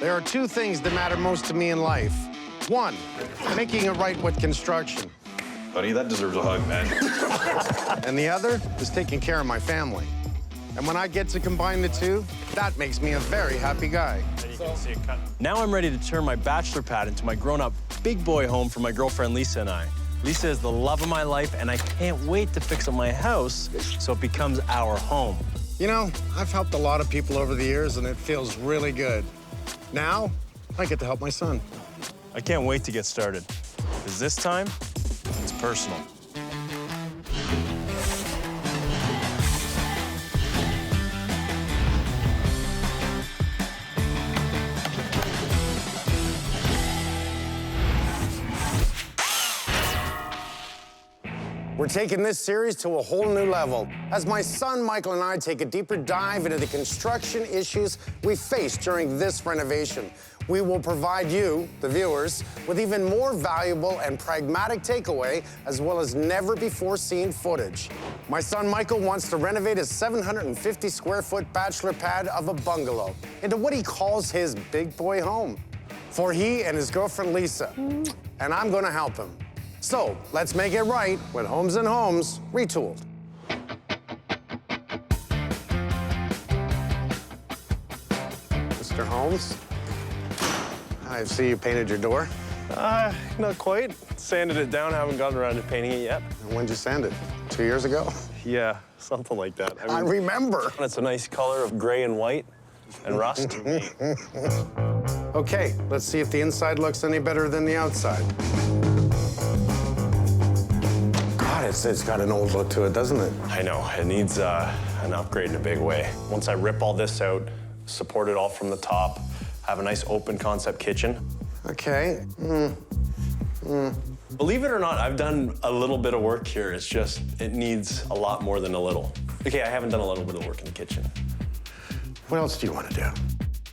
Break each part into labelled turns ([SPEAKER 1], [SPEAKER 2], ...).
[SPEAKER 1] There are two things that matter most to me in life. One, making it right with construction.
[SPEAKER 2] Buddy, that deserves a hug, man.
[SPEAKER 1] And the other is taking care of my family. And when I get to combine the two, that makes me a very happy guy.
[SPEAKER 3] Now I'm ready to turn my bachelor pad into my grown-up big boy home for my girlfriend Lisa and I. Lisa is the love of my life, and I can't wait to fix up my house so it becomes our home.
[SPEAKER 1] You know, I've helped a lot of people over the years, and it feels really good. Now, I get to help my son.
[SPEAKER 3] I can't wait to get started, because this time, it's personal.
[SPEAKER 1] We're taking this series to a whole new level as my son Michael and I take a deeper dive into the construction issues we face during this renovation. We will provide you, the viewers, with even more valuable and pragmatic takeaway, as well as never-before-seen footage. My son Michael wants to renovate his 750-square-foot bachelor pad of a bungalow into what he calls his big boy home for he and his girlfriend Lisa, and I'm gonna help him. So let's make it right with Holmes and Holmes Retooled. Mr. Holmes, I see you painted your door.
[SPEAKER 3] Not quite. Sanded it down, haven't gotten around to painting it yet.
[SPEAKER 1] When'd you sand it? 2 years ago?
[SPEAKER 3] Yeah, something like that.
[SPEAKER 1] I remember.
[SPEAKER 3] It's a nice color of gray and white and rust.
[SPEAKER 1] Okay, let's see if the inside looks any better than the outside. God, it's got an old look to it, doesn't it?
[SPEAKER 3] I know, it needs an upgrade in a big way. Once I rip all this out, support it all from the top, have a nice open concept kitchen.
[SPEAKER 1] Okay.
[SPEAKER 3] Believe it or not, I've done a little bit of work here. It's just, it needs a lot more than a little. Okay, I haven't done a little bit of work in the kitchen.
[SPEAKER 1] What else do you want to do?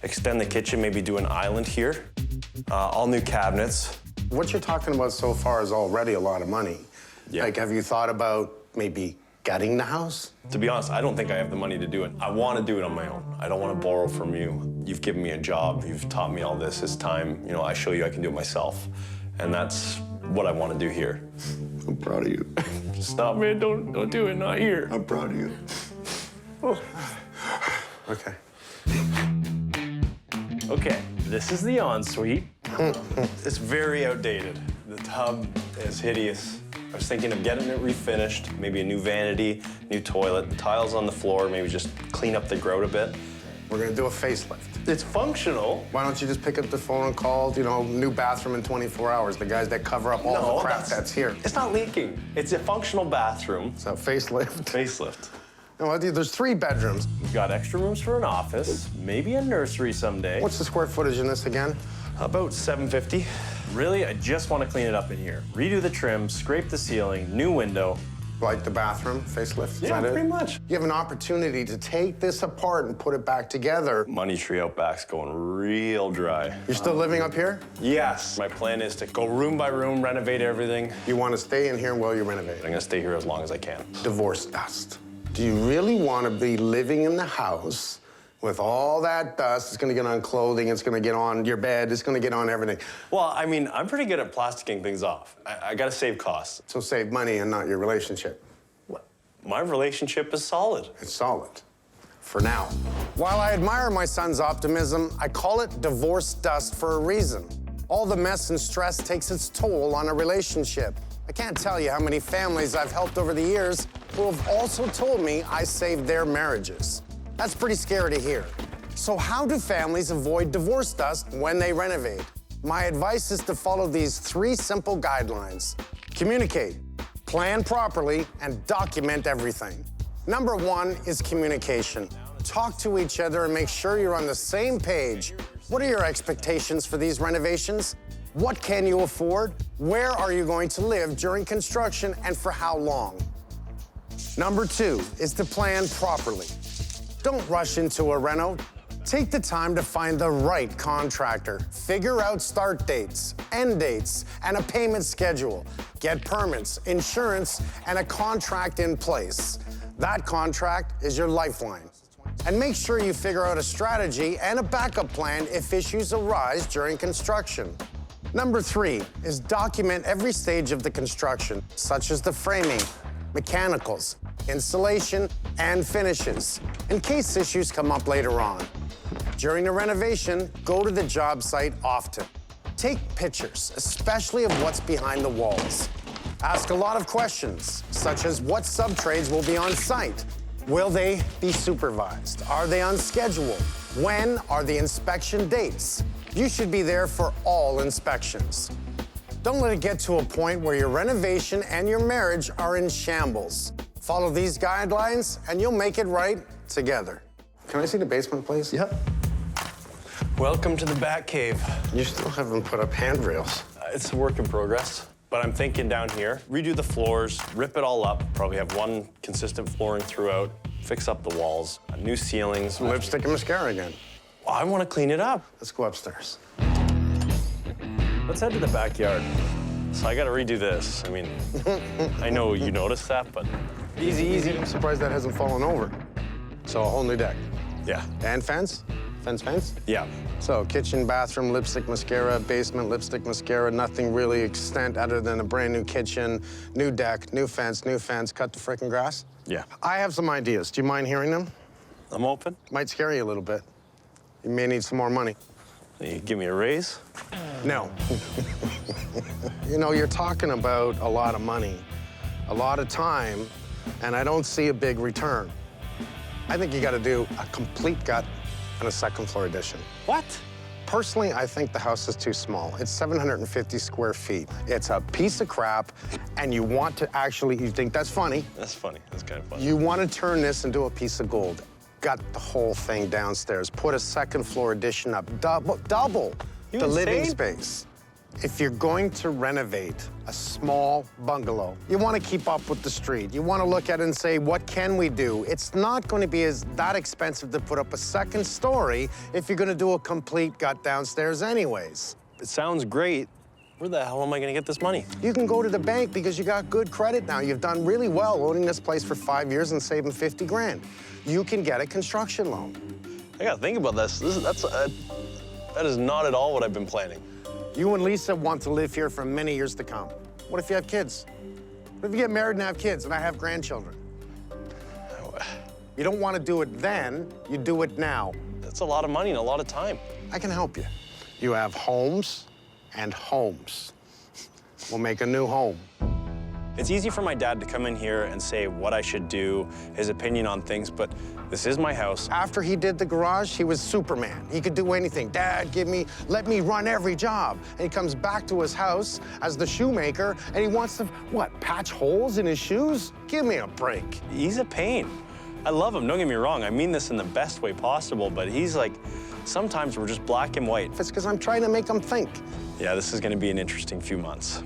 [SPEAKER 3] Extend the kitchen, maybe do an island here. All new cabinets.
[SPEAKER 1] What you're talking about so far is already a lot of money.
[SPEAKER 3] Yeah.
[SPEAKER 1] Like, have you thought about maybe gutting the house?
[SPEAKER 3] To be honest, I don't think I have the money to do it. I want to do it on my own. I don't want to borrow from you. You've given me a job. You've taught me all this. It's time, you know, I show you I can do it myself. And that's what I want to do here.
[SPEAKER 1] I'm proud of you.
[SPEAKER 3] Stop, man. Don't do it. Not here.
[SPEAKER 1] I'm proud of you.
[SPEAKER 3] Oh.
[SPEAKER 1] Okay.
[SPEAKER 3] Okay, this is the ensuite. It's very outdated. The tub is hideous. I was thinking of getting it refinished, maybe a new vanity, new toilet, the tiles on the floor, maybe just clean up the grout a bit.
[SPEAKER 1] We're gonna do a facelift.
[SPEAKER 3] It's functional.
[SPEAKER 1] Why don't you just pick up the phone and call, you know, new bathroom in 24 hours, the guys that cover up all the crap that's here.
[SPEAKER 3] It's not leaking. It's a functional bathroom.
[SPEAKER 1] So facelift.
[SPEAKER 3] Facelift.
[SPEAKER 1] No, there's 3 bedrooms.
[SPEAKER 3] We've got extra rooms for an office, maybe a nursery someday.
[SPEAKER 1] What's the square footage in this again?
[SPEAKER 3] About 750. Really, I just want to clean it up in here. Redo the trim, scrape the ceiling, new window.
[SPEAKER 1] Like the bathroom facelift? Is
[SPEAKER 3] Yeah,
[SPEAKER 1] that it?
[SPEAKER 3] pretty much.
[SPEAKER 1] You have an opportunity to take this apart and put it back together.
[SPEAKER 3] Money tree out back's going real dry.
[SPEAKER 1] You're still living up here?
[SPEAKER 3] Yes. My plan is to go room by room, renovate everything.
[SPEAKER 1] You want to stay in here while you renovate?
[SPEAKER 3] I'm gonna stay here as long as I can.
[SPEAKER 1] Divorce dust. Do you really want to be living in the house with all that dust? It's going to get on clothing, it's going to get on your bed, it's going to get on everything.
[SPEAKER 3] Well, I mean, I'm pretty good at plasticking things off. I gotta save costs.
[SPEAKER 1] So save money and not your relationship.
[SPEAKER 3] My relationship is solid.
[SPEAKER 1] It's solid. For now. While I admire my son's optimism, I call it divorce dust for a reason. All the mess and stress takes its toll on a relationship. I can't tell you how many families I've helped over the years who have also told me I saved their marriages. That's pretty scary to hear. So how do families avoid divorce dust when they renovate? My advice is to follow these 3 simple guidelines. Communicate, plan properly, and document everything. Number 1 is communication. Talk to each other and make sure you're on the same page. What are your expectations for these renovations? What can you afford? Where are you going to live during construction and for how long? Number 2 is to plan properly. Don't rush into a reno. Take the time to find the right contractor. Figure out start dates, end dates, and a payment schedule. Get permits, insurance, and a contract in place. That contract is your lifeline. And make sure you figure out a strategy and a backup plan if issues arise during construction. Number 3 is document every stage of the construction, such as the framing, mechanicals, installation, and finishes, in case issues come up later on. During the renovation, go to the job site often. Take pictures, especially of what's behind the walls. Ask a lot of questions, such as what subtrades will be on site? Will they be supervised? Are they on schedule? When are the inspection dates? You should be there for all inspections. Don't let it get to a point where your renovation and your marriage are in shambles. Follow these guidelines and you'll make it right together. Can I see the basement, please?
[SPEAKER 3] Yep. Welcome to the Bat Cave.
[SPEAKER 1] You still haven't put up handrails.
[SPEAKER 3] It's a work in progress. But I'm thinking down here, redo the floors, rip it all up, probably have one consistent flooring throughout, fix up the walls, new ceilings.
[SPEAKER 1] Lipstick and mascara again.
[SPEAKER 3] Oh, I want to clean it up.
[SPEAKER 1] Let's go upstairs.
[SPEAKER 3] Let's head to the backyard. So I got to redo this. I mean, I know you noticed that, but easy, easy.
[SPEAKER 1] I'm surprised that hasn't fallen over. So a whole new deck.
[SPEAKER 3] Yeah.
[SPEAKER 1] And fence? Fence?
[SPEAKER 3] Yeah.
[SPEAKER 1] So kitchen, bathroom, lipstick, mascara, basement, lipstick, mascara, nothing really extent other than a brand new kitchen, new deck, new fence, cut the frickin' grass.
[SPEAKER 3] Yeah.
[SPEAKER 1] I have some ideas. Do you mind hearing them?
[SPEAKER 3] I'm open.
[SPEAKER 1] Might scare you a little bit. You may need some more money.
[SPEAKER 3] You give me a raise?
[SPEAKER 1] No. You know, you're talking about a lot of money, a lot of time, and I don't see a big return. I think you got to do a complete gut and a second floor addition.
[SPEAKER 3] What?
[SPEAKER 1] Personally, I think the house is too small. It's 750 square feet. It's a piece of crap, and you want to actually, you think that's funny.
[SPEAKER 3] That's funny. That's kind of funny.
[SPEAKER 1] You want to turn this into a piece of gold. Gut the whole thing downstairs. Put a second floor addition up. Double
[SPEAKER 3] You
[SPEAKER 1] the living
[SPEAKER 3] insane?
[SPEAKER 1] space. If you're going to renovate a small bungalow, you want to keep up with the street. You want to look at it and say, what can we do? It's not going to be that expensive to put up a second story if you're going to do a complete gut downstairs anyways.
[SPEAKER 3] It sounds great. Where the hell am I going to get this money?
[SPEAKER 1] You can go to the bank because you got good credit now. You've done really well owning this place for 5 years and saving 50 grand. You can get a construction loan.
[SPEAKER 3] I got to think about this. That is not at all what I've been planning.
[SPEAKER 1] You and Lisa want to live here for many years to come. What if you have kids? What if you get married and have kids and I have grandchildren? You don't want to do it then, you do it now.
[SPEAKER 3] That's a lot of money and a lot of time.
[SPEAKER 1] I can help you. You have Holmes and Holmes. We'll make a new home.
[SPEAKER 3] It's easy for my dad to come in here and say what I should do, his opinion on things, but this is my house.
[SPEAKER 1] After he did the garage, he was Superman. He could do anything. Dad, let me run every job. And he comes back to his house as the shoemaker, and he wants to, what, patch holes in his shoes? Give me a break.
[SPEAKER 3] He's a pain. I love him, don't get me wrong. I mean this in the best way possible, but he's like, sometimes we're just black and white.
[SPEAKER 1] It's because I'm trying to make him think.
[SPEAKER 3] Yeah, this is gonna be an interesting few months.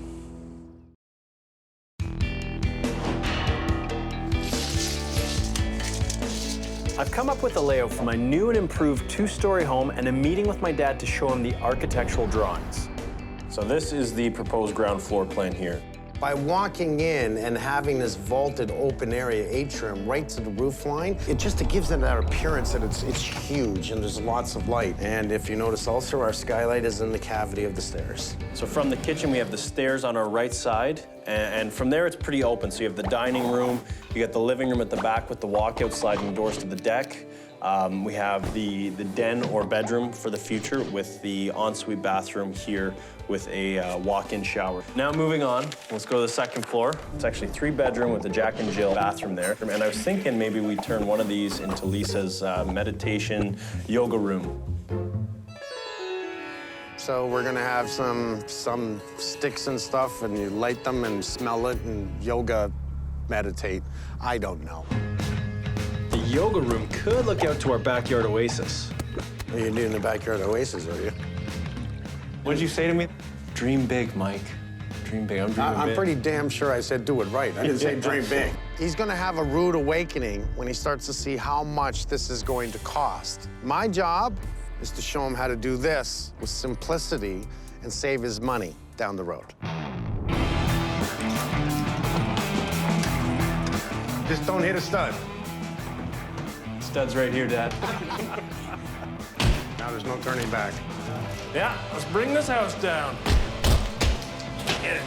[SPEAKER 3] I've come up with a layout for my new and improved 2-story home and a meeting with my dad to show him the architectural drawings. So this is the proposed ground floor plan here.
[SPEAKER 1] By walking in and having this vaulted open area atrium right to the roof line, it gives it that appearance that it's huge and there's lots of light. And if you notice also, our skylight is in the cavity of the stairs.
[SPEAKER 3] So from the kitchen, we have the stairs on our right side, and from there, it's pretty open. So you have the dining room, you got the living room at the back with the walkout sliding doors to the deck. We have the den or bedroom for the future with the ensuite bathroom here with a walk-in shower. Now moving on, let's go to the second floor. It's actually 3-bedroom with a Jack and Jill bathroom there. And I was thinking maybe we turn one of these into Lisa's meditation yoga room.
[SPEAKER 1] So we're gonna have some sticks and stuff, and you light them and smell it and yoga meditate. I don't know.
[SPEAKER 3] The yoga room could look out to our backyard oasis.
[SPEAKER 1] What are you doing in the backyard oasis, are you?
[SPEAKER 3] What did you say to me? Dream big, Mike. Dream big. I'm dreaming big.
[SPEAKER 1] I'm pretty damn sure I said do it right. I didn't say dream big. He's gonna have a rude awakening when he starts to see how much this is going to cost. My job is to show him how to do this with simplicity and save his money down the road. Just don't hit a stud.
[SPEAKER 4] Stud's right here, Dad.
[SPEAKER 1] Now there's no turning back.
[SPEAKER 4] Yeah, let's bring this house down. Get it.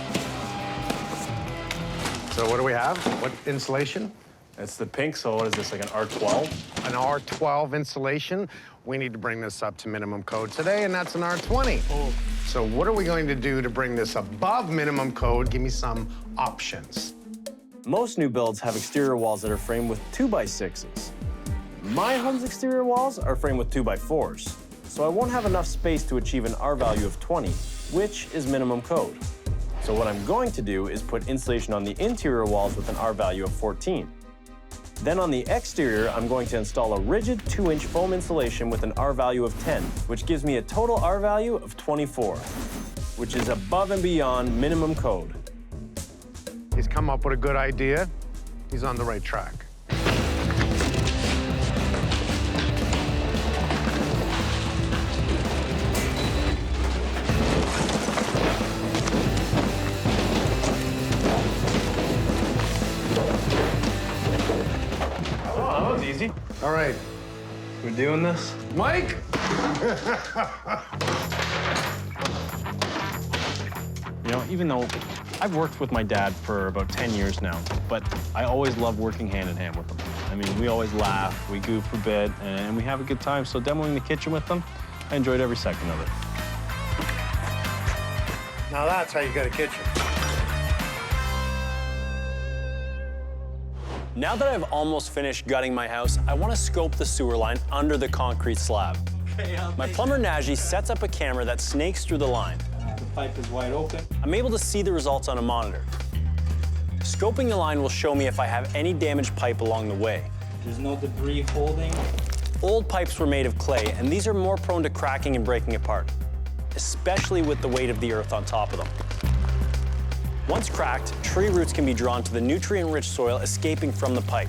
[SPEAKER 1] So what do we have? What insulation?
[SPEAKER 4] It's the pink, so what is this, like an R12?
[SPEAKER 1] An R12 insulation. We need to bring this up to minimum code today, and that's an R20.
[SPEAKER 4] Oh.
[SPEAKER 1] So what are we going to do to bring this above minimum code? Give me some options.
[SPEAKER 3] Most new builds have exterior walls that are framed with 2x6s. My home's exterior walls are framed with 2x4s, so I won't have enough space to achieve an R value of 20, which is minimum code. So what I'm going to do is put insulation on the interior walls with an R value of 14. Then on the exterior, I'm going to install a rigid 2-inch foam insulation with an R value of 10, which gives me a total R value of 24, which is above and beyond minimum code.
[SPEAKER 1] He's come up with a good idea. He's on the right track.
[SPEAKER 4] Oh, that was easy.
[SPEAKER 1] All right,
[SPEAKER 4] We're doing this?
[SPEAKER 1] Mike.
[SPEAKER 5] You know, even though I've worked with my dad for about 10 years now, but I always love working hand in hand with him. I mean, we always laugh, we goof a bit, and we have a good time. So demoing the kitchen with them, I enjoyed every second of it.
[SPEAKER 1] Now that's how you get a kitchen.
[SPEAKER 3] Now that I've almost finished gutting my house, I want to scope the sewer line under the concrete slab. My plumber Najee sets up a camera that snakes through the line.
[SPEAKER 6] The pipe is wide open.
[SPEAKER 3] I'm able to see the results on a monitor. Scoping the line will show me if I have any damaged pipe along the way.
[SPEAKER 6] There's no debris holding.
[SPEAKER 3] Old pipes were made of clay, and these are more prone to cracking and breaking apart, especially with the weight of the earth on top of them. Once cracked, tree roots can be drawn to the nutrient-rich soil escaping from the pipe.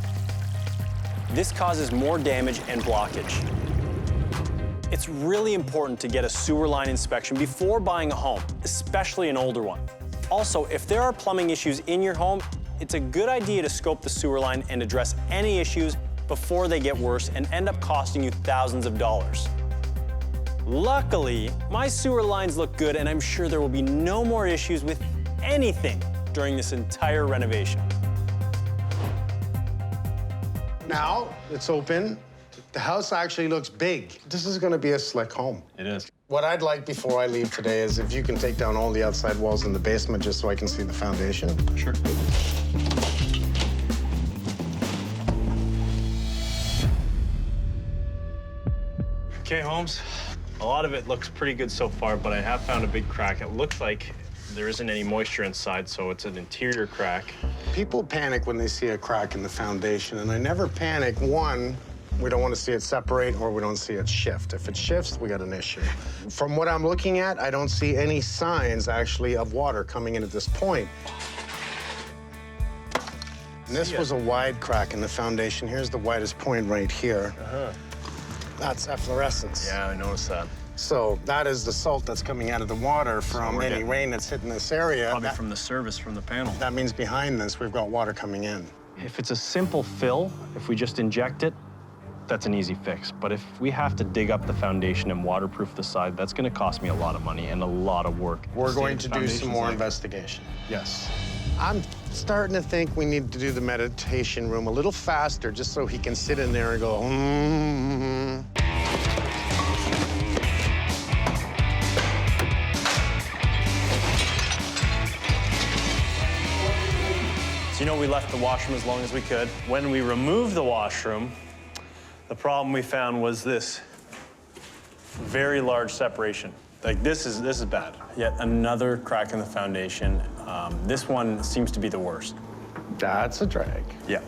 [SPEAKER 3] This causes more damage and blockage. It's really important to get a sewer line inspection before buying a home, especially an older one. Also, if there are plumbing issues in your home, it's a good idea to scope the sewer line and address any issues before they get worse and end up costing you thousands of dollars. Luckily, my sewer lines look good, and I'm sure there will be no more issues with anything during this entire renovation.
[SPEAKER 1] Now it's open. The house actually looks big. This is going to be a slick home.
[SPEAKER 5] It is.
[SPEAKER 1] What I'd like before I leave today is if you can take down all the outside walls in the basement just so I can see the foundation.
[SPEAKER 5] Sure. Okay, Holmes. A lot of it looks pretty good so far, but I have found a big crack. It looks like there isn't any moisture inside, so it's an interior crack.
[SPEAKER 1] People panic when they see a crack in the foundation, and I never panic. One, we don't want to see it separate, or we don't see it shift. If it shifts, we got an issue. From what I'm looking at, I don't see any signs, actually, of water coming in at this point. And this was a wide crack in the foundation. Here's the widest point right here. That's efflorescence.
[SPEAKER 5] Yeah, I noticed that.
[SPEAKER 1] So that is the salt that's coming out of the water from
[SPEAKER 5] we're
[SPEAKER 1] any
[SPEAKER 5] getting-
[SPEAKER 1] rain that's hitting this area.
[SPEAKER 5] Probably from the service from the panel.
[SPEAKER 1] That means behind this, we've got water coming in.
[SPEAKER 5] If it's a simple fill, if we just inject it, that's an easy fix. But if we have to dig up the foundation and waterproof the side, that's going to cost me a lot of money and a lot of work.
[SPEAKER 1] We're going
[SPEAKER 5] See,
[SPEAKER 1] to
[SPEAKER 5] the
[SPEAKER 1] do some
[SPEAKER 5] foundation's
[SPEAKER 1] more
[SPEAKER 5] like-
[SPEAKER 1] investigation. Yes. I'm starting to think we need to do the meditation room a little faster just so he can sit in there and go,
[SPEAKER 3] So, you know, we left the washroom as long as we could. When we removed the washroom, the problem we found was this very large separation. Like, this is bad. Yet another crack in the foundation. This one seems to be the worst.
[SPEAKER 1] That's a drag.
[SPEAKER 3] Yeah.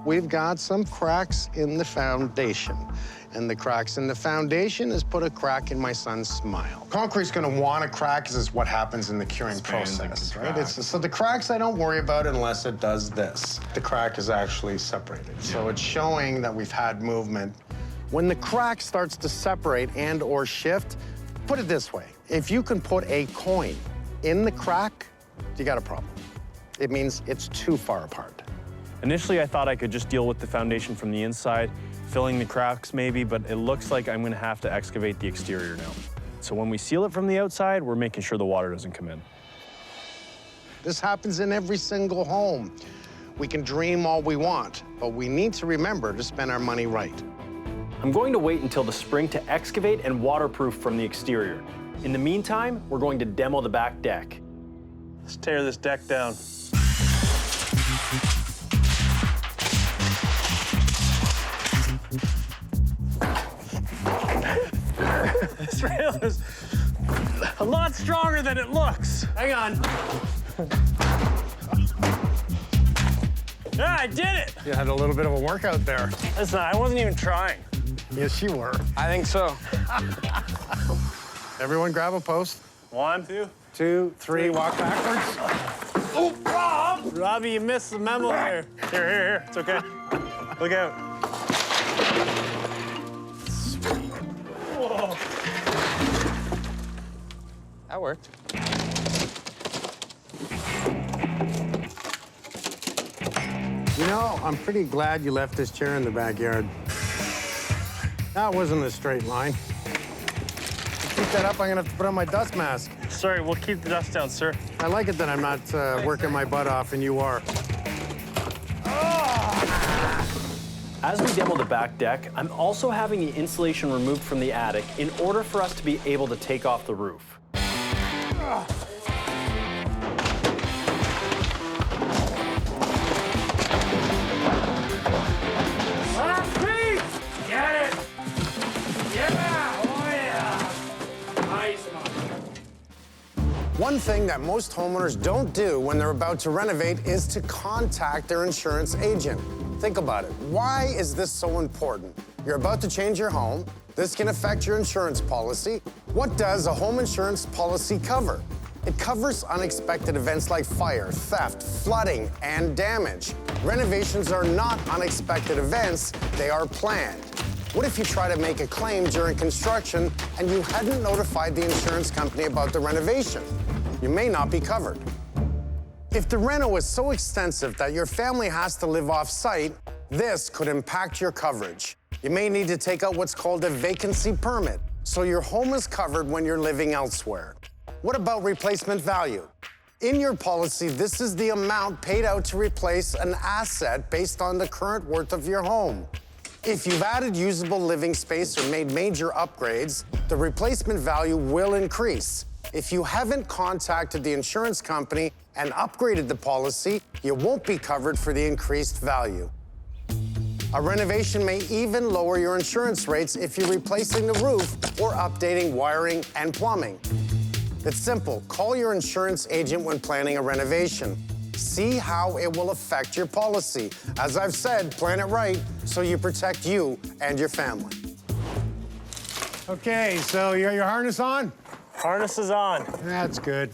[SPEAKER 1] We've got some cracks in the foundation. And the cracks in the foundation has put a crack in my son's smile. Concrete's gonna want to crack because it's what happens in the curing
[SPEAKER 5] Expands and
[SPEAKER 1] process, right?
[SPEAKER 5] contracts.
[SPEAKER 1] So the cracks I don't worry about unless it does this. The crack is actually separated. So it's showing that we've had movement. When the crack starts to separate and or shift, put it this way. If you can put a coin in the crack, you got a problem. It means it's too far apart.
[SPEAKER 5] Initially, I thought I could just deal with the foundation from the inside, filling the cracks maybe, but it looks like I'm gonna have to excavate the exterior now. So when we seal it from the outside, we're making sure the water doesn't come in.
[SPEAKER 1] This happens in every single home. We can dream all we want, but we need to remember to spend our money right.
[SPEAKER 5] I'm going to wait until the spring to excavate and waterproof from the exterior. In the meantime, we're going to demo the back deck.
[SPEAKER 4] Let's tear this deck down. This rail is a lot stronger than it looks. Hang on. Yeah, I did it.
[SPEAKER 1] You had a little bit of a workout there.
[SPEAKER 4] Listen, I wasn't even trying.
[SPEAKER 1] Yes, you were.
[SPEAKER 4] I think so.
[SPEAKER 1] Everyone grab a post.
[SPEAKER 4] 1, 2.
[SPEAKER 1] 2, 3, walk backwards.
[SPEAKER 4] Oh, Rob! Robbie, you missed the memo there. Here. It's okay. Look out. Sweet. Whoa.
[SPEAKER 7] That worked.
[SPEAKER 1] You know, I'm pretty glad you left this chair in the backyard. That wasn't a straight line. To keep that up, I'm gonna have to put on my dust mask.
[SPEAKER 4] Sorry, we'll keep the dust down, sir.
[SPEAKER 1] I like it that I'm not working my butt off and you are.
[SPEAKER 5] As we demo the back deck, I'm also having the insulation removed from the attic in order for us to be able to take off the roof.
[SPEAKER 4] Get it! Yeah! Oh, yeah! Nice one.
[SPEAKER 1] One thing that most homeowners don't do when they're about to renovate is to contact their insurance agent. Think about it. Why is this so important? You're about to change your home. This can affect your insurance policy. What does a home insurance policy cover? It covers unexpected events like fire, theft, flooding, and damage. Renovations are not unexpected events, they are planned. What if you try to make a claim during construction and you hadn't notified the insurance company about the renovation? You may not be covered. If the reno is so extensive that your family has to live off-site, this could impact your coverage. You may need to take out what's called a vacancy permit, so your home is covered when you're living elsewhere. What about replacement value? In your policy, this is the amount paid out to replace an asset based on the current worth of your home. If you've added usable living space or made major upgrades, the replacement value will increase. If you haven't contacted the insurance company and upgraded the policy, you won't be covered for the increased value. A renovation may even lower your insurance rates if you're replacing the roof or updating wiring and plumbing. It's simple. Call your insurance agent when planning a renovation. See how it will affect your policy. As I've said, plan it right so you protect you and your family. Okay, so you got your harness on?
[SPEAKER 4] Harness is on.
[SPEAKER 1] That's good.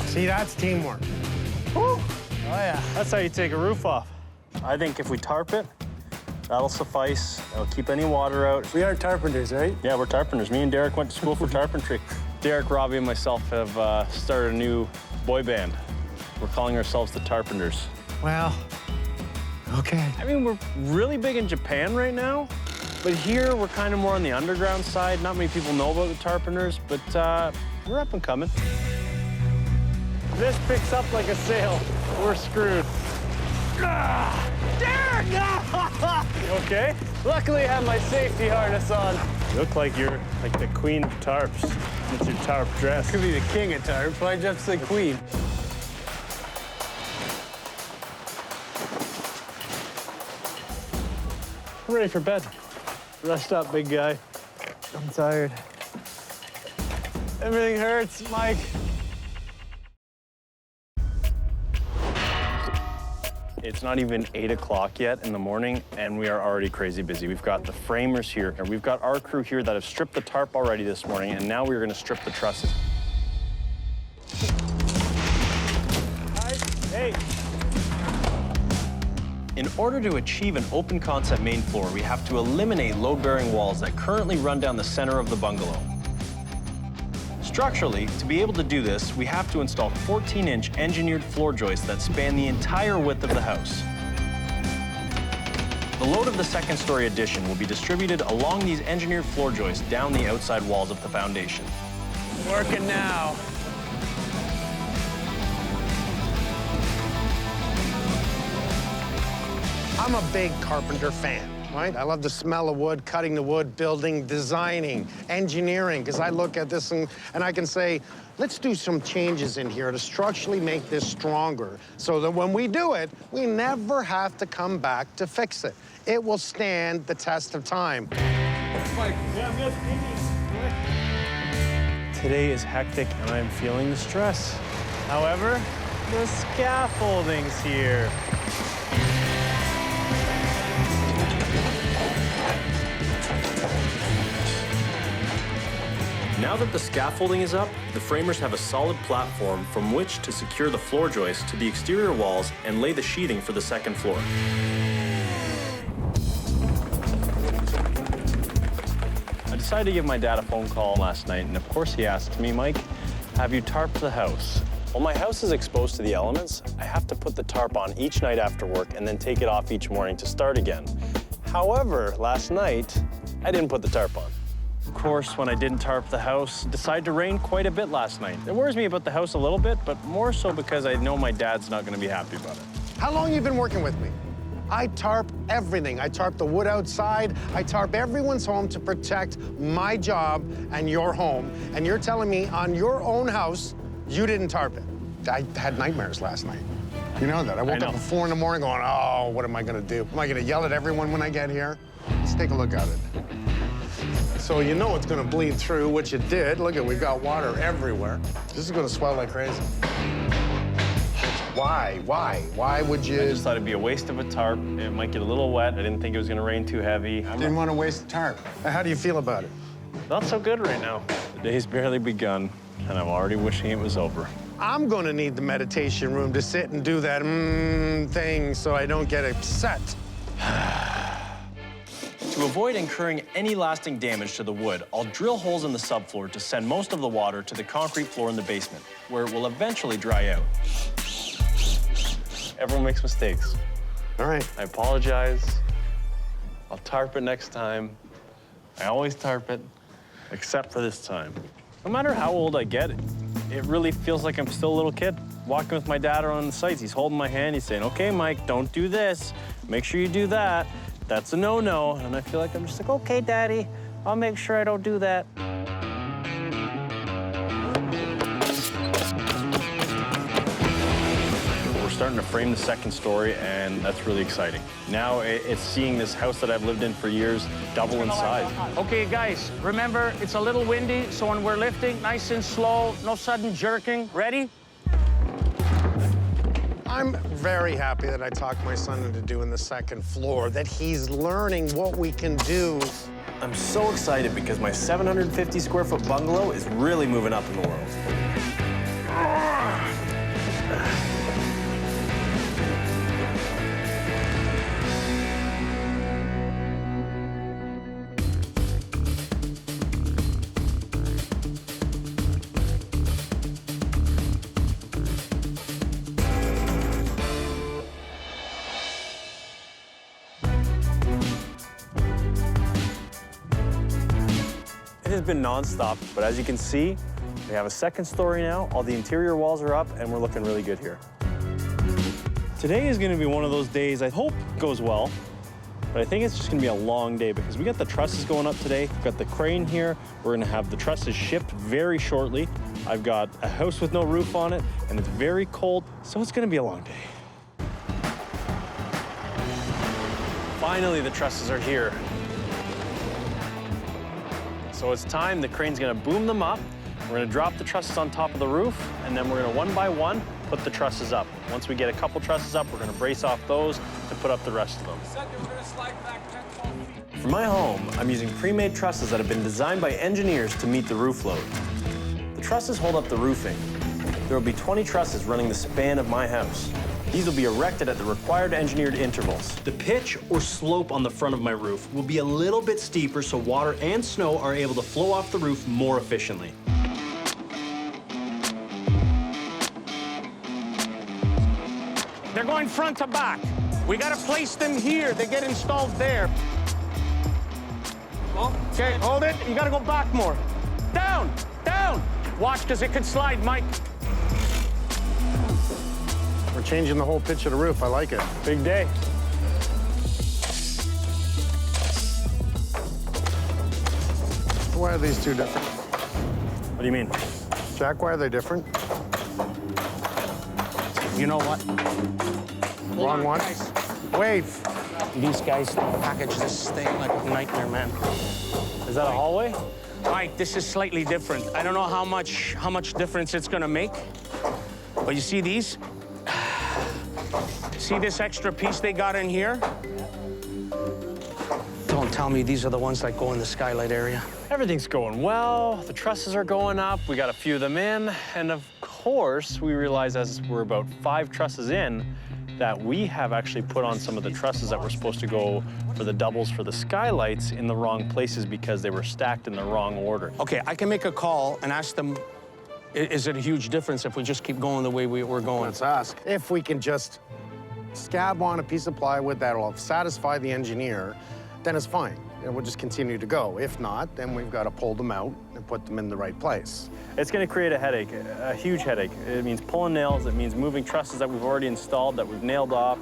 [SPEAKER 1] See, that's teamwork.
[SPEAKER 4] Woo. Oh, yeah. That's how you take a roof off. I think if we tarp it, that'll suffice. It'll keep any water out.
[SPEAKER 1] We are carpenters, right?
[SPEAKER 4] Yeah, we're tarpenters. Me and Derek went to school for carpentry.
[SPEAKER 5] Derek, Robbie, and myself have started a new boy band. We're calling ourselves the Tarpenters.
[SPEAKER 1] Well, okay.
[SPEAKER 5] I mean, we're really big in Japan right now, but here we're kind of more on the underground side. Not many people know about the Tarpenters, but we're up and coming.
[SPEAKER 4] This picks up like a sail. We're screwed. Derek! You okay? Luckily, I have my safety harness on. You look like you're like the queen of tarps. It's your tarp dress.
[SPEAKER 7] Could be the king of tarps. Why'd you have to say queen?
[SPEAKER 4] I'm ready for bed. Rest up, big guy.
[SPEAKER 7] I'm tired.
[SPEAKER 4] Everything hurts, Mike.
[SPEAKER 5] It's not even 8 o'clock yet in the morning, and we are already crazy busy. We've got the framers here, and we've got our crew here that have stripped the tarp already this morning, and now we're gonna strip the trusses.
[SPEAKER 4] Hey.
[SPEAKER 5] In order to achieve an open concept main floor, we have to eliminate load-bearing walls that currently run down the center of the bungalow. Structurally, to be able to do this, we have to install 14-inch engineered floor joists that span the entire width of the house. The load of the second-story addition will be distributed along these engineered floor joists down the outside walls of the foundation.
[SPEAKER 4] Working now.
[SPEAKER 1] I'm a big carpenter fan, right? I love the smell of wood, cutting the wood, building, designing, engineering, because I look at this and I can say, let's do some changes in here to structurally make this stronger so that when we do it, we never have to come back to fix it. It will stand the test of time.
[SPEAKER 4] Today is hectic and I'm feeling the stress. However, the scaffolding's here.
[SPEAKER 5] Now that the scaffolding is up, the framers have a solid platform from which to secure the floor joists to the exterior walls and lay the sheeting for the second floor. I decided to give my dad a phone call last night, and of course he asked me, Mike, have you tarped the house? While my house is exposed to the elements, I have to put the tarp on each night after work and then take it off each morning to start again. However, last night, I didn't put the tarp on. Of course, when I didn't tarp the house, it decided to rain quite a bit last night. It worries me about the house a little bit, but more so because I know my dad's not going to be happy about it.
[SPEAKER 1] How long have you been working with me? I tarp everything. I tarp the wood outside. I tarp everyone's home to protect my job and your home. And you're telling me on your own house, you didn't tarp it. I had nightmares last night. You know that. I woke up at 4 in the morning going, oh, what am I going to do? Am I going to yell at everyone when I get here? Let's take a look at it. So you know it's going to bleed through, which it did. Look at, we've got water everywhere. This is going to swell like crazy. Why? Why would you?
[SPEAKER 5] I just thought it'd be a waste of a tarp. It might get a little wet. I didn't think it was going to rain too heavy.
[SPEAKER 1] Didn't want to waste the tarp. How do you feel about it?
[SPEAKER 5] Not so good right now. The day's barely begun, and I'm already wishing it was over.
[SPEAKER 1] I'm going to need the meditation room to sit and do that thing so I don't get upset.
[SPEAKER 5] To avoid incurring any lasting damage to the wood, I'll drill holes in the subfloor to send most of the water to the concrete floor in the basement, where it will eventually dry out. Everyone makes mistakes.
[SPEAKER 1] All right.
[SPEAKER 5] I apologize. I'll tarp it next time. I always tarp it, except for this time. No matter how old I get, it really feels like I'm still a little kid. Walking with my dad around the sites, he's holding my hand, he's saying, okay, Mike, don't do this. Make sure you do that. That's a no-no. And I feel like I'm just like, okay, Daddy, I'll make sure I don't do that. We're starting to frame the second story, and that's really exciting. Now it's seeing this house that I've lived in for years double in size.
[SPEAKER 8] Okay, guys, remember, it's a little windy, so when we're lifting, nice and slow, no sudden jerking. Ready?
[SPEAKER 1] I'm very happy that I talked my son into doing the second floor, that he's learning what we can do.
[SPEAKER 5] I'm so excited because my 750 square foot bungalow is really moving up in the world. It has been nonstop, but as you can see, we have a second story now. All the interior walls are up, and we're looking really good here. Today is gonna be one of those days I hope goes well, but I think it's just gonna be a long day because we got the trusses going up today. We've got the crane here. We're gonna have the trusses shipped very shortly. I've got a house with no roof on it, and it's very cold, so it's gonna be a long day. Finally, the trusses are here. So it's time, the crane's gonna boom them up. We're gonna drop the trusses on top of the roof, and then we're gonna one by one put the trusses up. Once we get a couple trusses up, we're gonna brace off those to put up the rest of them. For my home, I'm using pre-made trusses that have been designed by engineers to meet the roof load. The trusses hold up the roofing. There will be 20 trusses running the span of my house. These will be erected at the required engineered intervals. The pitch or slope on the front of my roof will be a little bit steeper so water and snow are able to flow off the roof more efficiently.
[SPEAKER 8] They're going front to back. We gotta place them here. They get installed there. Okay, hold it. You gotta go back more. Down, down. Watch, because it could slide, Mike.
[SPEAKER 1] We're changing the whole pitch of the roof. I like it.
[SPEAKER 4] Big day.
[SPEAKER 1] Why are these two different?
[SPEAKER 5] What do you mean?
[SPEAKER 1] Jack, why are they different?
[SPEAKER 8] You know what?
[SPEAKER 1] Wrong one? Wait.
[SPEAKER 8] These guys package this thing like a nightmare, man.
[SPEAKER 4] Is that a hallway?
[SPEAKER 8] Mike, this is slightly different. I don't know how much difference it's gonna make, but you see these? See this extra piece they got in here? Don't tell me these are the ones that go in the skylight area.
[SPEAKER 5] Everything's going well. The trusses are going up. We got a few of them in. And of course, we realize as we're about 5 trusses in, that we have actually put on some of the trusses that were supposed to go for the doubles for the skylights in the wrong places because they were stacked in the wrong order.
[SPEAKER 8] Okay, I can make a call and ask them, is it a huge difference if we just keep going the way we're going?
[SPEAKER 1] Let's ask. If we can just scab on a piece of plywood that'll satisfy the engineer, then it's fine. And we'll just continue to go. If not, then we've got to pull them out and put them in the right place.
[SPEAKER 5] It's going to create a headache, a huge headache. It means pulling nails. It means moving trusses that we've already installed, that we've nailed off.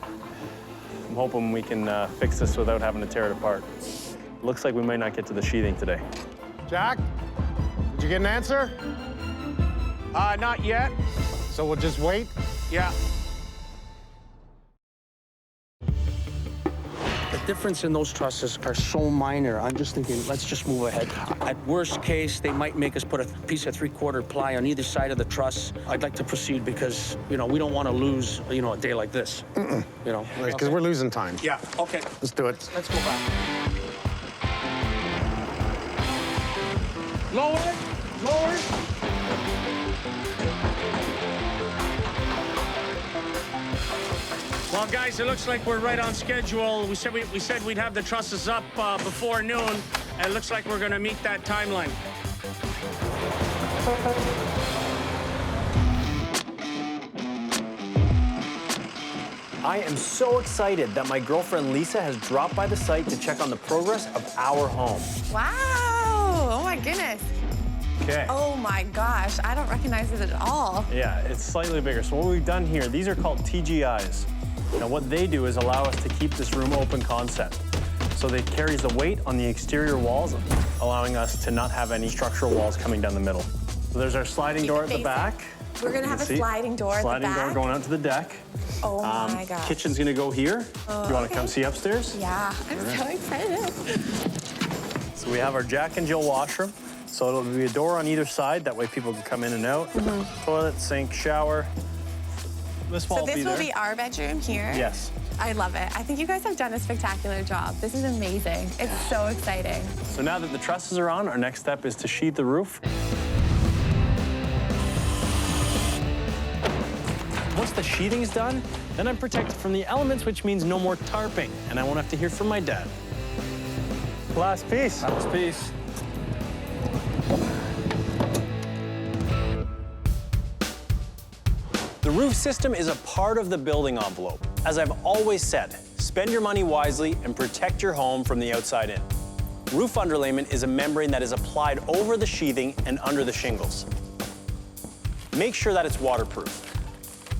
[SPEAKER 5] I'm hoping we can fix this without having to tear it apart. Looks like we might not get to the sheathing today.
[SPEAKER 1] Jack, did you get an answer?
[SPEAKER 8] Not yet.
[SPEAKER 1] So we'll just wait?
[SPEAKER 8] Yeah. The difference in those trusses are so minor. I'm just thinking, let's just move ahead. At worst case, they might make us put a piece of 3/4 ply on either side of the truss. I'd like to proceed because, you know, we don't want to lose, you know, a day like this. You know,
[SPEAKER 1] Because we're losing time.
[SPEAKER 8] Yeah, okay.
[SPEAKER 1] Let's do it.
[SPEAKER 8] Let's go back. Lower it, lower it. Well, guys, it looks like we're right on schedule. We said we'd have the trusses up before noon, and it looks like we're gonna meet that timeline.
[SPEAKER 5] I am so excited that my girlfriend Lisa has dropped by the site to check on the progress of our home.
[SPEAKER 9] Wow! Oh my goodness.
[SPEAKER 5] Okay.
[SPEAKER 9] Oh my gosh, I don't recognize it at all.
[SPEAKER 5] Yeah, it's slightly bigger. So what we've done here, these are called TGIs. Now what they do is allow us to keep this room open concept. So it carries the weight on the exterior walls, allowing us to not have any structural walls coming down the middle. So there's our sliding door at the back.
[SPEAKER 9] We're gonna have a sliding door at the back.
[SPEAKER 5] Sliding door going out to the deck.
[SPEAKER 9] Oh my gosh.
[SPEAKER 5] Kitchen's gonna go here.
[SPEAKER 9] Oh,
[SPEAKER 5] you wanna come see upstairs?
[SPEAKER 9] Yeah, I'm so excited.
[SPEAKER 5] So we have our Jack and Jill washroom. So it'll be a door on either side. That way people can come in and out. Toilet, sink, shower. This wall
[SPEAKER 9] So this
[SPEAKER 5] will
[SPEAKER 9] will
[SPEAKER 5] be
[SPEAKER 9] be our bedroom here?
[SPEAKER 5] Yes.
[SPEAKER 9] I love it. I think you guys have done a spectacular job. This is amazing. It's so exciting.
[SPEAKER 5] So now that the trusses are on, our next step is to sheathe the roof. Once the sheathing's done, then I'm protected from the elements, which means no more tarping, and I won't have to hear from my dad.
[SPEAKER 4] Last piece.
[SPEAKER 7] Last piece.
[SPEAKER 5] The roof system is a part of the building envelope. As I've always said, spend your money wisely and protect your home from the outside in. Roof underlayment is a membrane that is applied over the sheathing and under the shingles. Make sure that it's waterproof.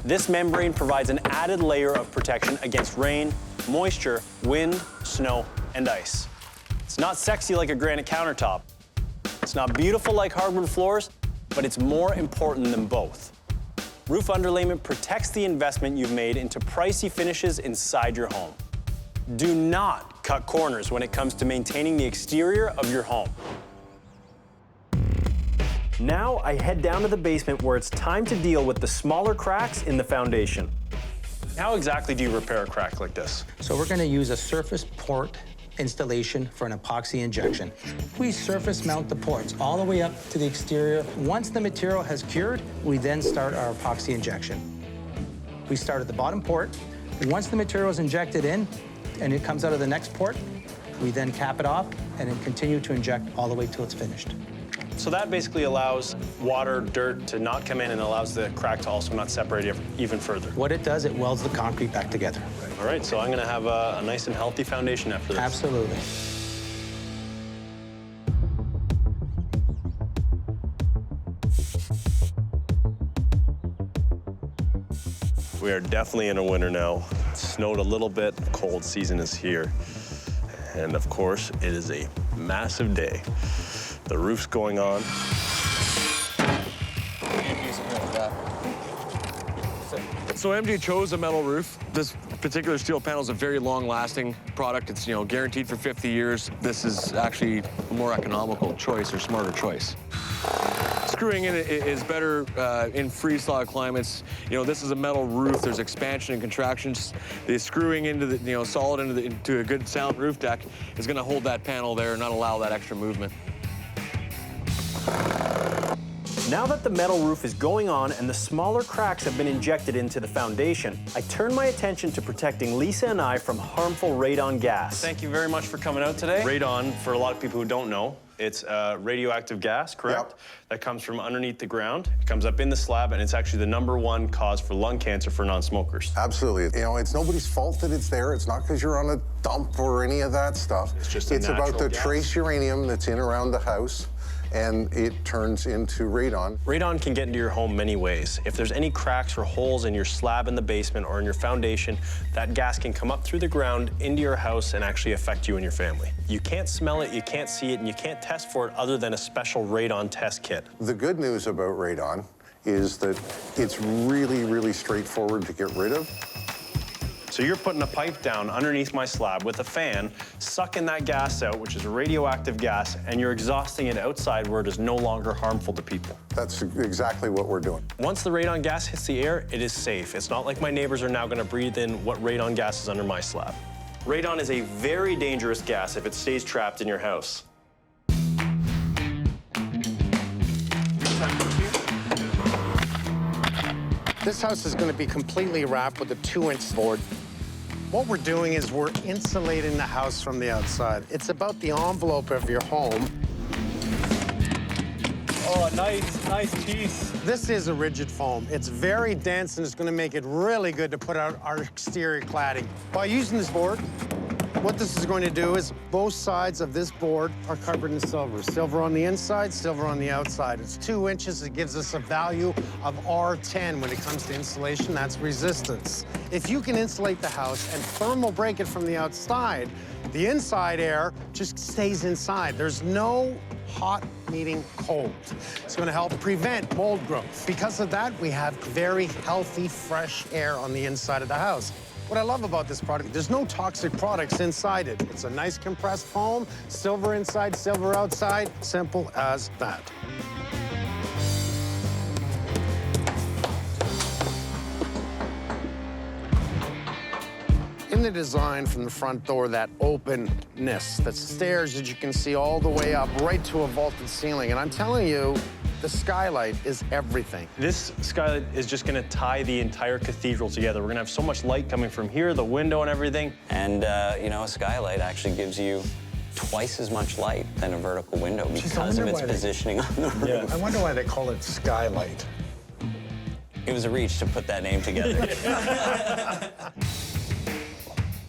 [SPEAKER 5] This membrane provides an added layer of protection against rain, moisture, wind, snow, and ice. It's not sexy like a granite countertop. It's not beautiful like hardwood floors, but it's more important than both. Roof underlayment protects the investment you've made into pricey finishes inside your home. Do not cut corners when it comes to maintaining the exterior of your home. Now I head down to the basement where it's time to deal with the smaller cracks in the foundation. How exactly do you repair a crack like this?
[SPEAKER 10] So we're going to use a surface port installation for an epoxy injection. We surface mount the ports all the way up to the exterior. Once the material has cured, we then start our epoxy injection. We start at the bottom port. Once the material is injected in and it comes out of the next port, we then cap it off and then continue to inject all the way till it's finished.
[SPEAKER 3] So that basically allows water, dirt to not come in and allows the crack to also not separate even further.
[SPEAKER 10] What it does, it welds the concrete back together.
[SPEAKER 3] All right, so I'm gonna have a nice and healthy foundation after this.
[SPEAKER 10] Absolutely.
[SPEAKER 3] We are definitely in a winter now. It snowed a little bit, cold season is here. And of course, it is a massive day. The roof's going on.
[SPEAKER 11] So MJ chose a metal roof. This particular steel panel is a very long-lasting product. It's, guaranteed for 50 years. This is actually a more economical choice or smarter choice. Screwing in is better in freeze-thaw climates. This is a metal roof. There's expansion and contractions. The screwing into the, solid into a good sound roof deck is going to hold that panel there and not allow that extra movement.
[SPEAKER 3] Now that the metal roof is going on and the smaller cracks have been injected into the foundation, I turn my attention to protecting Lisa and I from harmful radon gas. Thank you very much for coming out today. Radon, for a lot of people who don't know, it's radioactive gas, correct?
[SPEAKER 1] Yep.
[SPEAKER 3] That comes from underneath the ground. It comes up in the slab, and it's actually the #1 cause for lung cancer for non-smokers.
[SPEAKER 12] Absolutely. It's nobody's fault that it's there. It's not because you're on a dump or any of that stuff.
[SPEAKER 3] It's just
[SPEAKER 12] It's about the
[SPEAKER 3] gas.
[SPEAKER 12] trace uranium that's in around the house, and it turns into radon.
[SPEAKER 3] Radon can get into your home many ways. If there's any cracks or holes in your slab in the basement or in your foundation, that gas can come up through the ground into your house and actually affect you and your family. You can't smell it, you can't see it, and you can't test for it other than a special radon test kit.
[SPEAKER 12] The good news about radon is that it's really, really straightforward to get rid of.
[SPEAKER 3] So you're putting a pipe down underneath my slab with a fan, sucking that gas out, which is a radioactive gas, and you're exhausting it outside where it is no longer harmful to people.
[SPEAKER 12] That's exactly what we're doing.
[SPEAKER 3] Once the radon gas hits the air, it is safe. It's not like my neighbors are now gonna breathe in what radon gas is under my slab. Radon is a very dangerous gas if it stays trapped in your house.
[SPEAKER 1] This house is going to be completely wrapped with a 2-inch board. What we're doing is we're insulating the house from the outside. It's about the envelope of your home.
[SPEAKER 4] Oh, nice piece.
[SPEAKER 1] This is a rigid foam. It's very dense, and it's going to make it really good to put out our exterior cladding. By using this board, what this is going to do is both sides of this board are covered in silver. Silver on the inside, silver on the outside. It's 2 inches. It gives us a value of R10 when it comes to insulation. That's resistance. If you can insulate the house and thermal break it from the outside, the inside air just stays inside. There's no hot meeting cold. It's going to help prevent mold growth. Because of that, we have very healthy, fresh air on the inside of the house. What I love about this product, there's no toxic products inside it. It's a nice compressed foam, silver inside, silver outside, simple as that. In the design from the front door, that openness, the stairs that you can see all the way up right to a vaulted ceiling. And I'm telling you, the skylight is everything.
[SPEAKER 3] This skylight is just gonna tie the entire cathedral together. We're gonna have so much light coming from here, the window and everything.
[SPEAKER 13] And, a skylight actually gives you twice as much light than a vertical window because of its positioning on the roof.
[SPEAKER 1] Yeah. I wonder why they call it skylight.
[SPEAKER 13] It was a reach to put that name together.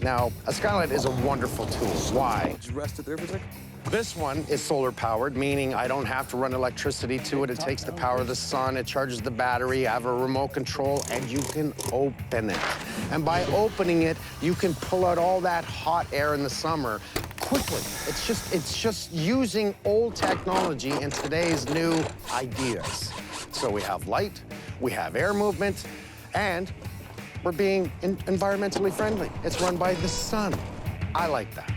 [SPEAKER 1] Now, a skylight is a wonderful tool. Why?
[SPEAKER 11] Just rest it there for a second.
[SPEAKER 1] This one is solar powered, meaning I don't have to run electricity to it. It takes the power of the sun, it charges the battery, I have a remote control, and you can open it. And by opening it, you can pull out all that hot air in the summer quickly. It's just using old technology and today's new ideas. So we have light, we have air movement, and we're being environmentally friendly. It's run by the sun. I like that.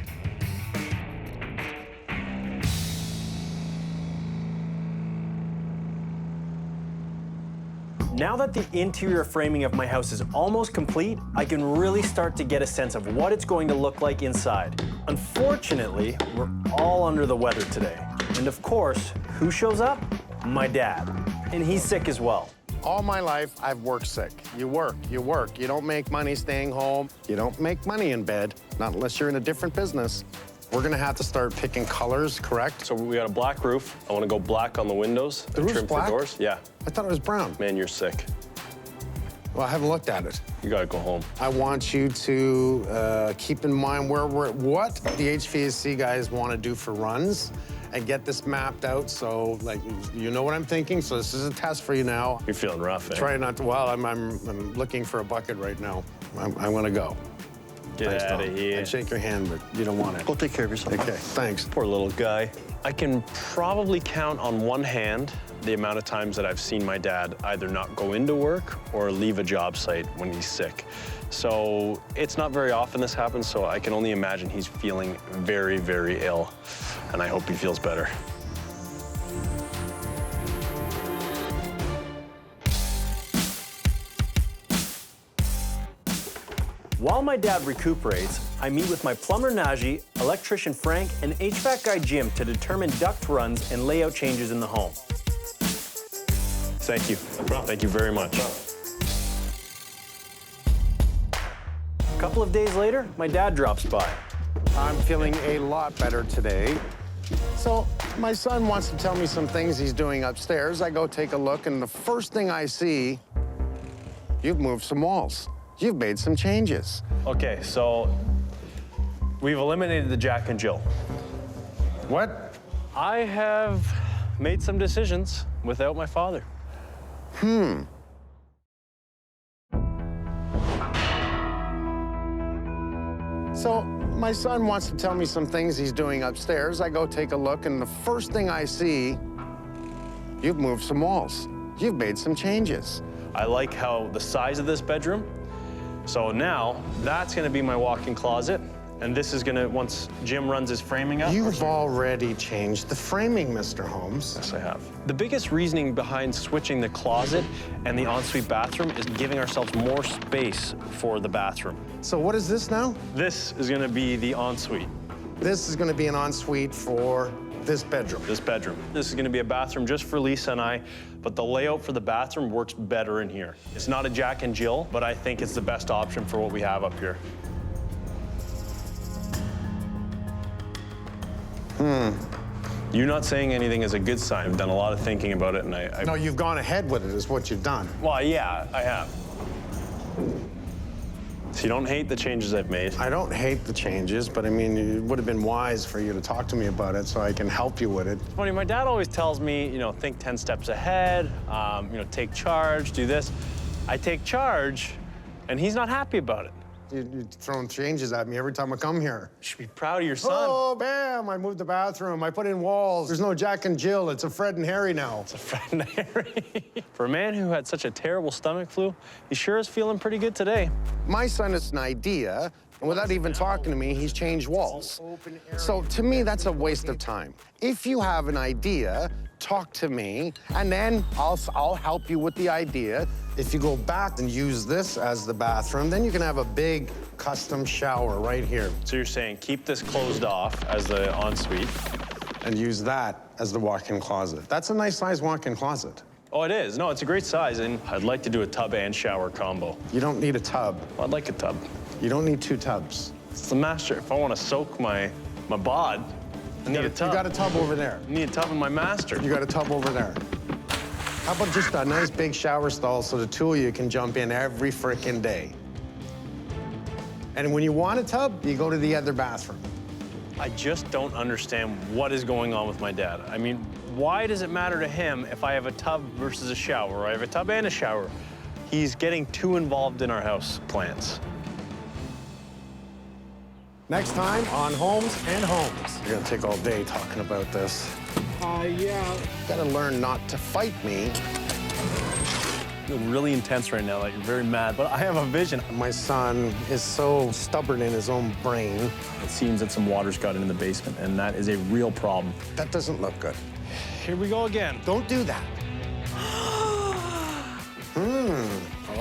[SPEAKER 3] Now that the interior framing of my house is almost complete, I can really start to get a sense of what it's going to look like inside. Unfortunately, we're all under the weather today. And of course, who shows up? My dad. And he's sick as well.
[SPEAKER 1] All my life, I've worked sick. You work, you work. You don't make money staying home. You don't make money in bed, not unless you're in a different business. We're gonna have to start picking colors, correct?
[SPEAKER 3] So we got a black roof. I want to go black on the windows.
[SPEAKER 1] The roof's
[SPEAKER 3] trim
[SPEAKER 1] black?
[SPEAKER 3] for doors. Yeah.
[SPEAKER 1] I thought it was brown.
[SPEAKER 3] Man, you're sick.
[SPEAKER 1] Well, I haven't looked at it.
[SPEAKER 3] You gotta go home.
[SPEAKER 1] I want you to keep in mind what the HVAC guys want to do for runs and get this mapped out so, like, you know what I'm thinking? So this is a test for you now.
[SPEAKER 3] You're feeling rough, eh?
[SPEAKER 1] Try not to, well, I'm looking for a bucket right now. I'm gonna go.
[SPEAKER 3] Get
[SPEAKER 1] Thanks,
[SPEAKER 3] out
[SPEAKER 1] Tom.
[SPEAKER 3] of here.
[SPEAKER 1] I'd shake your hand, but you don't want it.
[SPEAKER 12] Go take care of yourself.
[SPEAKER 1] Okay, thanks.
[SPEAKER 3] Poor little guy. I can probably count on one hand the amount of times that I've seen my dad either not go into work or leave a job site when he's sick. So it's not very often this happens, so I can only imagine he's feeling very, very ill, and I hope he feels better.
[SPEAKER 4] While my dad recuperates, I meet with my plumber Najee, electrician Frank, and HVAC guy Jim to determine duct runs and layout changes in the home.
[SPEAKER 3] Thank you. No problem. Thank you very much.
[SPEAKER 4] A couple of days later, my dad drops by.
[SPEAKER 1] I'm feeling a lot better today. So my son wants to tell me some things he's doing upstairs. I go take a look, and the first thing I see, you've moved some walls. You've made some changes.
[SPEAKER 3] Okay, so we've eliminated the Jack and Jill.
[SPEAKER 1] What?
[SPEAKER 3] I have made some decisions without my father.
[SPEAKER 1] So my son wants to tell me some things he's doing upstairs. I go take a look, and the first thing I see, you've moved some walls. You've made some changes.
[SPEAKER 3] I like how the size of this bedroom. So now that's gonna be my walk-in closet. And this is gonna, once Jim runs his framing up.
[SPEAKER 1] You've already changed the framing, Mr. Holmes.
[SPEAKER 3] Yes, I have. The biggest reasoning behind switching the closet and the ensuite bathroom is giving ourselves more space for the bathroom.
[SPEAKER 1] So what is this now?
[SPEAKER 3] This is gonna be the ensuite.
[SPEAKER 1] This is gonna be an ensuite for this bedroom.
[SPEAKER 3] This bedroom. This is gonna be a bathroom just for Lisa and I, but the layout for the bathroom works better in here. It's not a Jack and Jill, but I think it's the best option for what we have up here. You not saying anything is a good sign. I've done a lot of thinking about it, and I
[SPEAKER 1] No, you've gone ahead with it, is what you've done.
[SPEAKER 3] Well, yeah, I have. So you don't hate the changes I've made?
[SPEAKER 1] I don't hate the changes, but I mean, it would have been wise for you to talk to me about it so I can help you with it.
[SPEAKER 3] It's funny, my dad always tells me, you know, think 10 steps ahead, you know, take charge, do this. I take charge, and he's not happy about it.
[SPEAKER 1] You're throwing changes at me every time I come here.
[SPEAKER 3] You should be proud of your son.
[SPEAKER 1] Oh, bam, I moved the bathroom. I put in walls. There's no Jack and Jill. It's a Fred and Harry now.
[SPEAKER 3] It's a Fred and Harry. For a man who had such a terrible stomach flu, he sure is feeling pretty good today.
[SPEAKER 1] My son has an idea, and without even talking to me, he's changed walls. So to me, that's a waste of time. If you have an idea, talk to me, and then I'll help you with the idea. If you go back and use this as the bathroom, then you can have a big custom shower right here.
[SPEAKER 3] So you're saying keep this closed off as the ensuite.
[SPEAKER 1] And use that as the walk-in closet. That's a nice size walk-in closet.
[SPEAKER 3] Oh, it is. No, it's a great size, and I'd like to do a tub and shower combo.
[SPEAKER 1] You don't need a tub.
[SPEAKER 3] Well, I'd like a tub.
[SPEAKER 1] You don't need 2 tubs.
[SPEAKER 3] It's the master. If I want to soak my bod, I need a tub.
[SPEAKER 1] You got a tub over there.
[SPEAKER 3] I need a tub in my master.
[SPEAKER 1] You got a tub over there. How about just a nice big shower stall so the 2 of you can jump in every frickin' day? And when you want a tub, you go to the other bathroom.
[SPEAKER 3] I just don't understand what is going on with my dad. I mean, why does it matter to him if I have a tub versus a shower, or I have a tub and a shower? He's getting too involved in our house plans.
[SPEAKER 1] Next time on Holmes and Holmes. You're gonna take all day talking about this.
[SPEAKER 8] Yeah.
[SPEAKER 1] Gotta learn not to fight me.
[SPEAKER 3] You're really intense right now, like you're very mad, but I have a vision.
[SPEAKER 1] My son is so stubborn in his own brain.
[SPEAKER 3] It seems that some water's got into the basement, and that is a real problem.
[SPEAKER 1] That doesn't look good.
[SPEAKER 3] Here we go again.
[SPEAKER 1] Don't do that.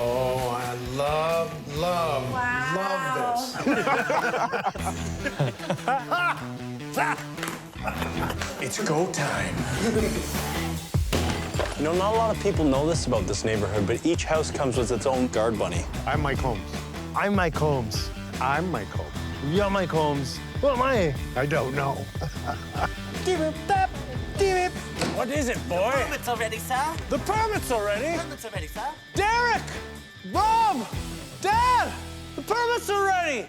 [SPEAKER 1] Oh, I love this. It's go time.
[SPEAKER 4] You know, not a lot of people know this about this neighborhood, but each house comes with its own guard bunny.
[SPEAKER 14] I'm Mike Holmes. I'm Mike Holmes. I'm Mike Holmes. You're Mike Holmes. Who am I? I don't know.
[SPEAKER 4] What is it, boy?
[SPEAKER 15] Permits already, sir.
[SPEAKER 4] The permit's already?
[SPEAKER 15] Permits already, sir.
[SPEAKER 4] Derek! Bob! Dad! The permits are ready!